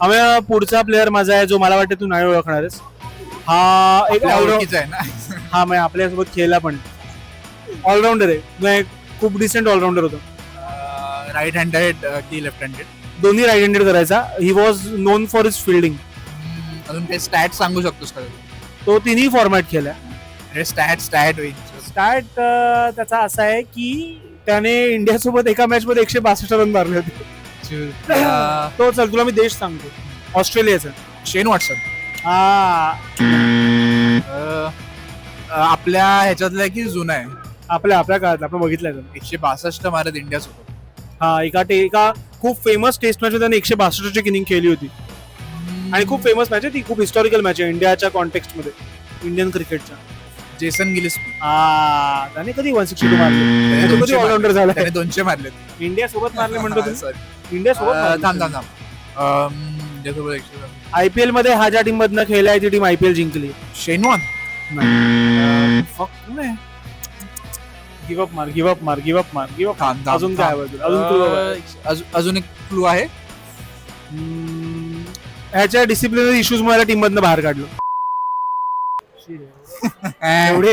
आम्ही पुढचा प्लेअर माझा आहे जो मला वाटतं तू नाही ओळखणार आहेस. हा एक ओळखीचा आहे ना. हा म्हणजे आपल्यासोबत खेळला पण ऑलराऊंडर आहे म्हणजे खूप डिसेंट ऑलराऊंडर होता. राईट हँडेड की लेफ्ट हँडेड? दोन्ही राईट हँडेड करायचा. He was non for his fielding. अजून काही स्टॅट सांगू शकतोस का? तो तिन्ही फॉर्मॅट खेळला. अरे स्टॅट होईल. स्टार्ट त्याचा असा आहे की त्याने इंडियासोबत एका मॅच मध्ये 162 रन मारले होते. तो चल तुला मी देश सांगतो. ऑस्ट्रेलियाचा. शेन वॉटसन. हा आपल्या ह्याच्यातला की जुना आहे? आपल्या काळात आपण बघितलंय. 162 मारत इंडिया सोबत. हा एका खूप फेमस टेस्ट मॅच त्याने 162ची इनिंग खेळली होती आणि खूप फेमस मॅच आहे ती. खूप हिस्टॉरिकल मॅच आहे इंडियाच्या कॉन्टेक्स्ट मध्ये इंडियन क्रिकेटच्या. Jason Gillies. त्याने कधी 162 मारले? तो कधी ऑलराऊंडर झाला? त्याने 200 मारले. इंडिया सोबत मारले म्हणतो तू? सॉरी, इंडिया सोबत थांब. इंडियासोबत 100. आयपीएल मध्ये हा ज्या टीम मधनं खेळलाय ती टीम आयपीएल जिंकली. शेनवॉन. गिव्ह अप मार. अजून काय अजून एक क्लू आहे. ह्याच्या डिसिप्लिनरी इश्यूज मला टीम मधनं बाहेर काढलं. एवढे